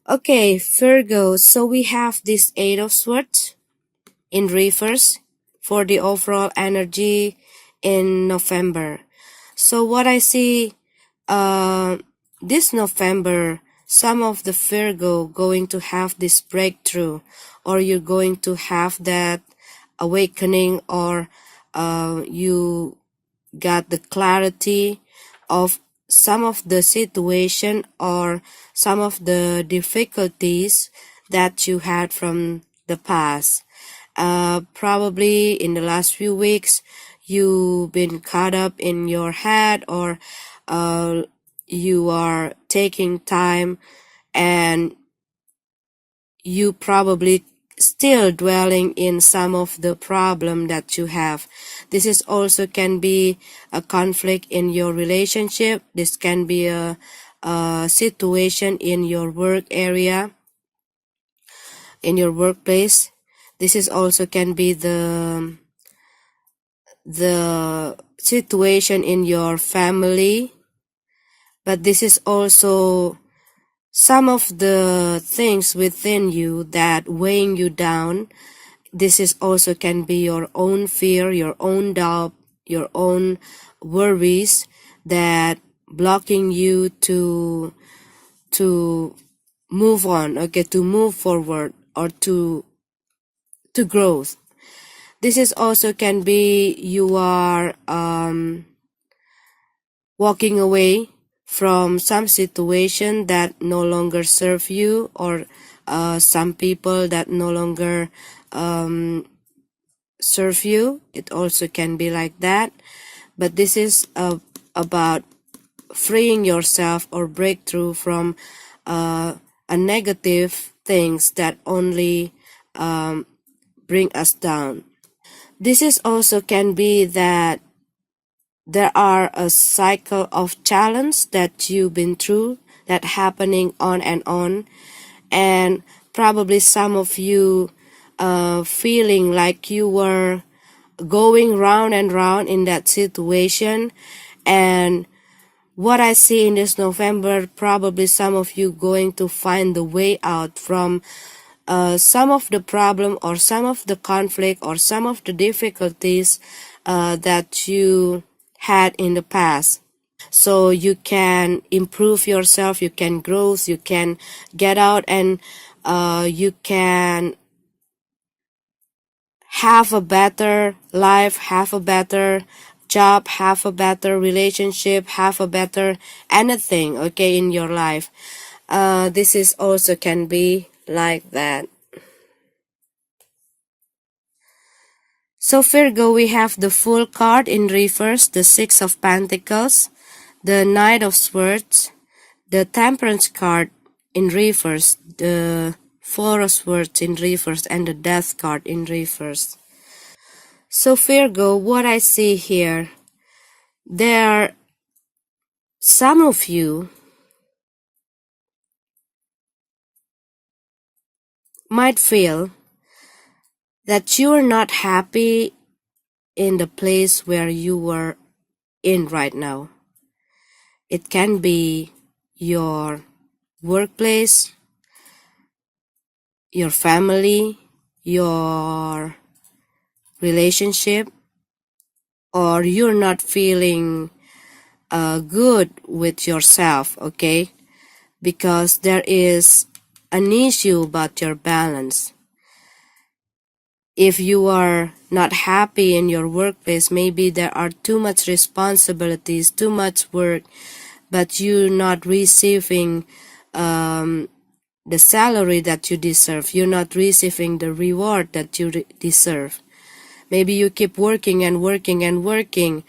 Okay, Virgo, so we have this Eight of Swords in reverse for the overall energy in November. So what I see, uh, this November, some of the Virgo going to have this breakthrough, or you're going to have that awakening, or you got the clarity of some of the situation or some of the difficulties that you had from the past. Probably in the last few weeks, you've been caught up in your head, or you are taking time and you probably still dwelling in some of the problem that you have. This is also can be a conflict in your relationship. This can be a situation in your work area, in your workplace. This is also can be the situation in your family, but this is also some of the things within you that weighing you down. This is also can be your own fear, your own doubt, your own worries that blocking you to move on, okay, to move forward, or to growth. This is also can be you are walking away from some situation that no longer serve you, or some people that no longer serve you. It also can be like that, but this is about freeing yourself or breakthrough from a negative things that only bring us down. This is also can be that there are a cycle of challenge that you've been through that happening on, and probably some of you feeling like you were going round and round in that situation. And what I see in this November, probably some of you going to find the way out from some of the problem, or some of the conflict, or some of the difficulties that you had in the past. So you can improve yourself, you can grow, you can get out, and you can have a better life, have a better job, have a better relationship, have a better anything, okay, in your life. This is also can be like that. So Virgo, we have the Fool card in reverse, the Six of Pentacles, the Knight of Swords, the Temperance card in reverse, the Four of Swords in reverse, and the Death card in reverse. So Virgo, what I see here, there are some of you might feel that you are not happy in the place where you were in right now. It can be your workplace, your family, your relationship, or you're not feeling good with yourself, okay? Because there is an issue about your balance. If you are not happy in your workplace, maybe there are too much responsibilities, too much work, but you're not receiving the salary that you deserve. You're not receiving the reward that you deserve. Maybe you keep working and working and working,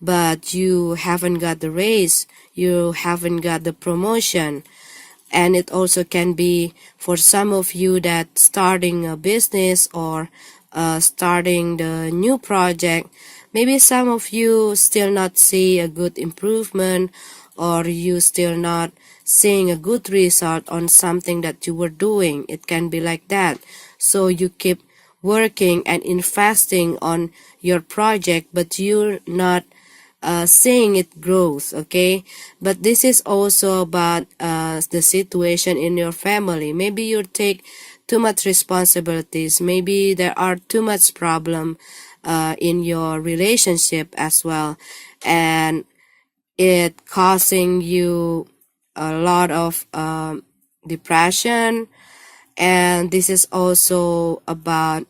but you haven't got the raise, you haven't got the promotion. And it also can be for some of you that starting a business, or starting the new project, maybe some of you still not see a good improvement, or you still not seeing a good result on something that you were doing. It can be like that. So you keep working and investing on your project, but you're not seeing it growth, okay? But this is also about the situation in your family. Maybe you take too much responsibilities. Maybe there are too much problem in your relationship as well, and it causing you a lot of depression. And this is also about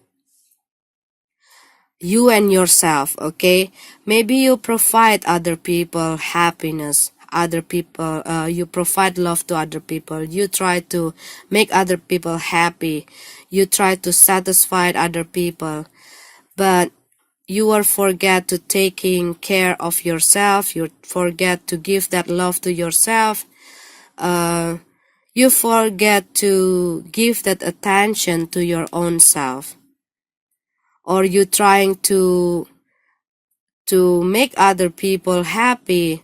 you and yourself, okay? Maybe you provide other people happiness, other people, you provide love to other people, you try to make other people happy, you try to satisfy other people, but you will forget to taking care of yourself, you forget to give that love to yourself, you forget to give that attention to your own self, or you trying to make other people happy,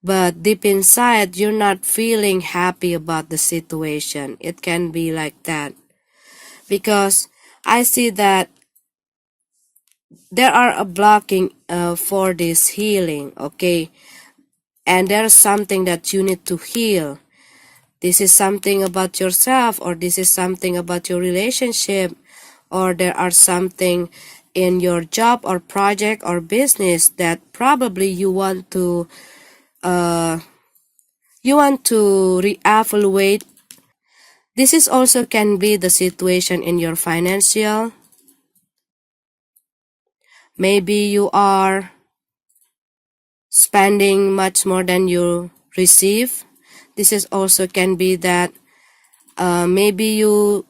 but deep inside you're not feeling happy about the situation. It can be like that, because I see that there are a blocking for this healing, okay? And there's something that you need to heal. This is something about yourself, or this is something about your relationship, or there are something in your job or project or business that probably you want to reevaluate. This is also can be the situation in your financial. Maybe you are spending much more than you receive. This is also can be that maybe you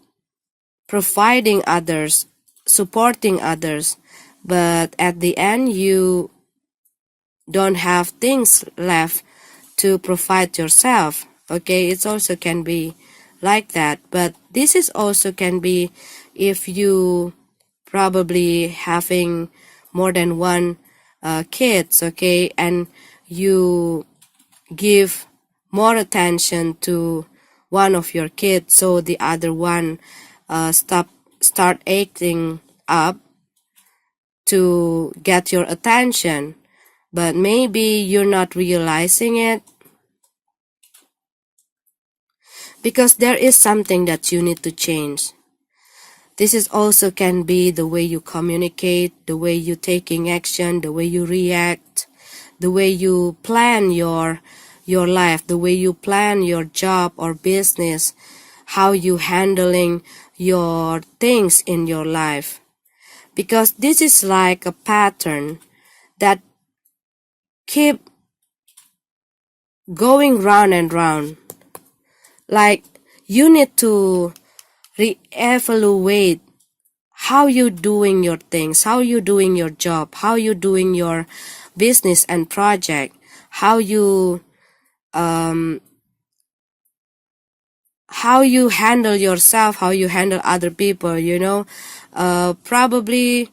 providing others, supporting others, but at the end you don't have things left to provide yourself, okay? It also can be like that. But this is also can be if you probably having more than one kids, okay, and you give more attention to one of your kids, so the other one start acting up to get your attention, but maybe you're not realizing it, because there is something that you need to change. This is also can be the way you communicate, the way you taking action, the way you react, the way you plan your life, the way you plan your job or business, how you handling your things in your life. Because this is like a pattern that keep going round and round. Like you need to reevaluate how you doing your things, how you doing your job, how you doing your business and project, how you handle yourself, how you handle other people, you know. Probably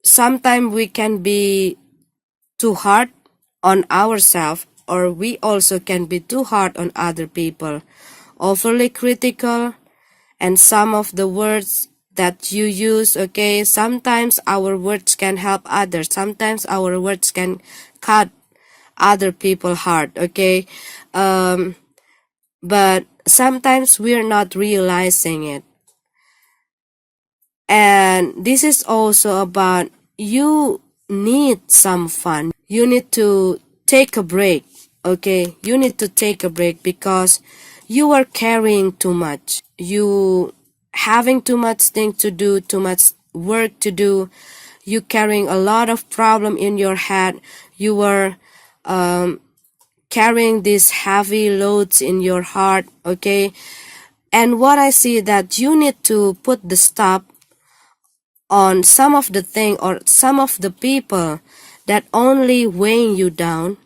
sometimes we can be too hard on ourselves, or we also can be too hard on other people, overly critical. And some of the words that you use, okay, sometimes our words can help others, sometimes our words can cut other people heart, okay, but sometimes we're not realizing it. And this is also about you need some fun, you need to take a break, okay? You need to take a break because you are carrying too much, you having too much thing to do, too much work to do, you carrying a lot of problem in your head, you were carrying these heavy loads in your heart, okay? And what I see that you need to put the stop on some of the thing or some of the people that only weighing you down,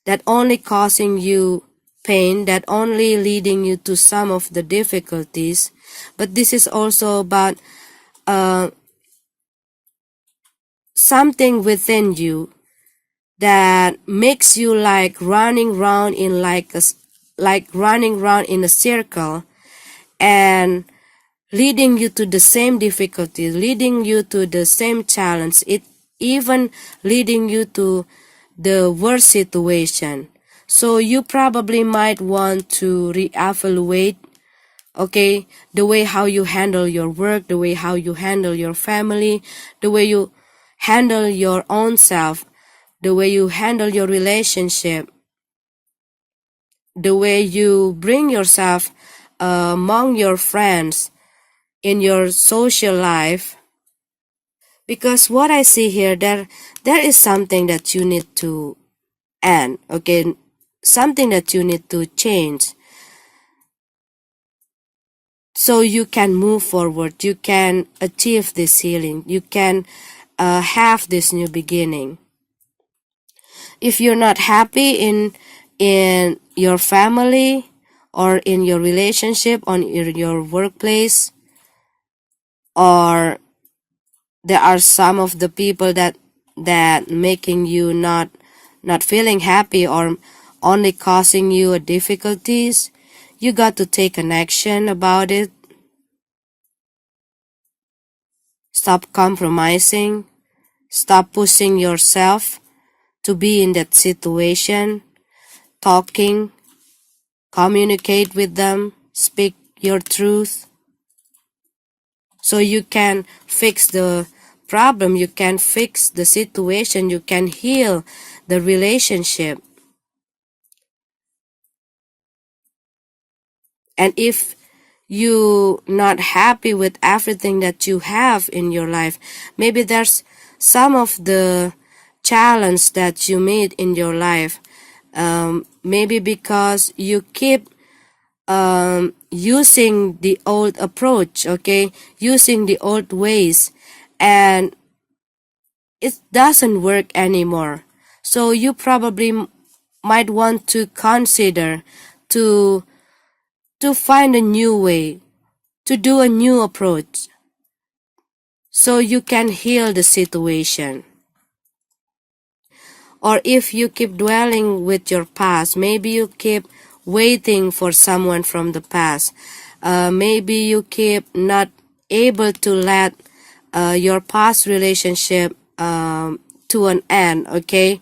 that only causing you pain, that only leading you to some of the difficulties. But this is also about something within you that makes you like running round in running round in a circle, and leading you to the same difficulty, leading you to the same challenge. even leading you to the worst situation. So you probably might want to reevaluate, okay, the way how you handle your work, the way how you handle your family, the way you handle your own self, the way you handle your relationship, the way you bring yourself among your friends in your social life. Because what I see here, there is something that you need to end, okay, something that you need to change, so you can move forward, you can achieve this healing, you can have this new beginning. If you're not happy in your family or in your relationship, on your workplace, or there are some of the people that making you not feeling happy or only causing you difficulties, you got to take an action about it. Stop compromising, stop pushing yourself to be in that situation. Talking, communicate with them, speak your truth, so you can fix the problem, you can fix the situation, you can heal the relationship. And if you not happy with everything that you have in your life, maybe there's some of the challenge that you made in your life, maybe because you keep using the old approach, okay, using the old ways, and it doesn't work anymore. So you probably might want to consider to find a new way, to do a new approach, so you can heal the situation. Or if you keep dwelling with your past, maybe you keep waiting for someone from the past, maybe you keep not able to let your past relationship to an end, okay,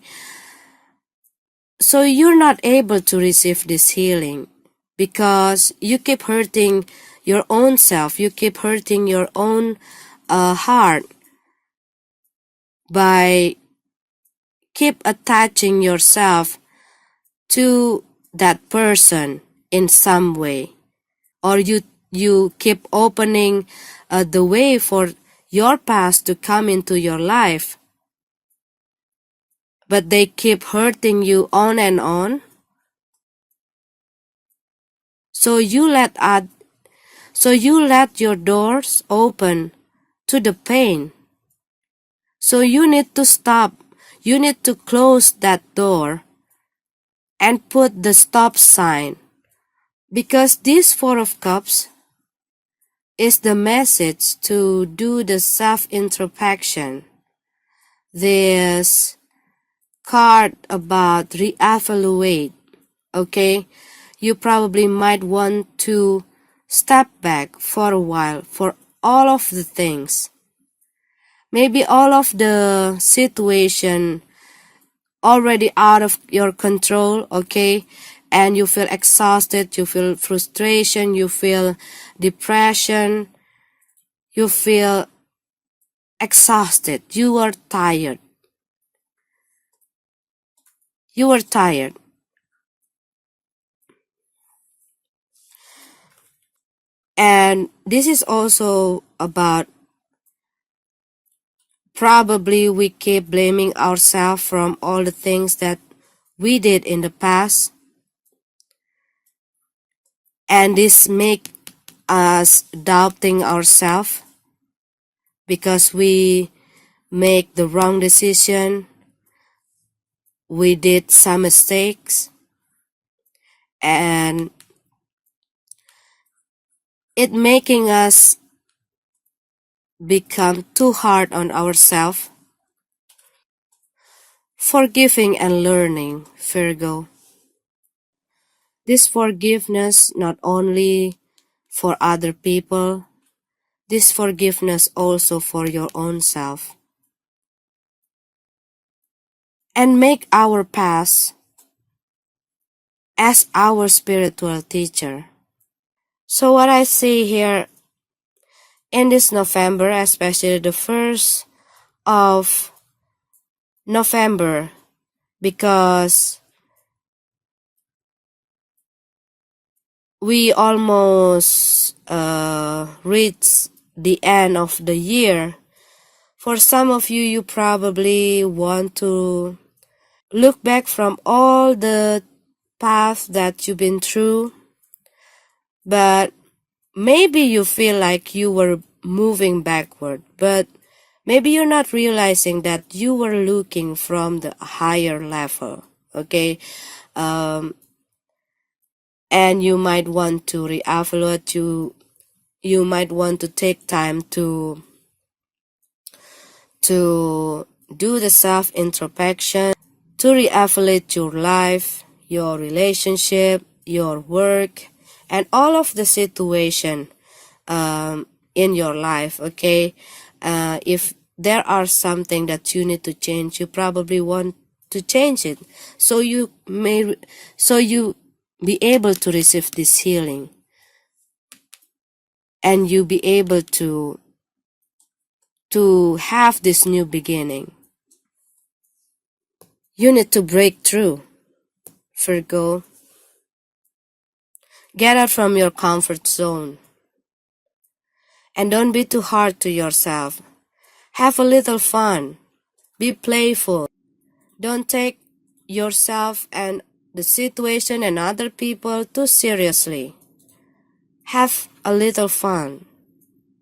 so you're not able to receive this healing because you keep hurting your own self, you keep hurting your own heart by keep attaching yourself to that person in some way, or you keep opening the way for your past to come into your life, but they keep hurting you on and on. So you let your doors open to the pain. So you need to stop. You need to close that door and put the stop sign, because this Four of Cups is the message to do the self-introspection. This card about reevaluate, okay? You probably might want to step back for a while for all of the things. Maybe all of the situation already out of your control, okay? And you feel exhausted, you feel frustration, you feel depression, you feel exhausted, you are tired. You are tired. And this is also about probably we keep blaming ourselves from all the things that we did in the past, and this make us doubting ourselves because we make the wrong decision, we did some mistakes, and it making us become too hard on ourselves. Forgiving and learning, Virgo. This forgiveness not only for other people, this forgiveness also for your own self. and make our past as our spiritual teacher. So what I see here in this November, especially the 1st of November, because we almost reach the end of the year. For some of you, you probably want to look back from all the path that you've been through, but maybe you feel like you were moving backward, but maybe you're not realizing that you were looking from the higher level, okay? And you might want to reevaluate, you might want to take time to do the self-introspection, to reevaluate your life, your relationship, your work, and all of the situation in your life, okay? If there are something that you need to change, you probably want to change it, so you be able to receive this healing, and you be able to have this new beginning. You need to break through, Virgo. Get out from your comfort zone. And don't be too hard to yourself. Have a little fun. Be playful. Don't take yourself and the situation and other people too seriously. Have a little fun.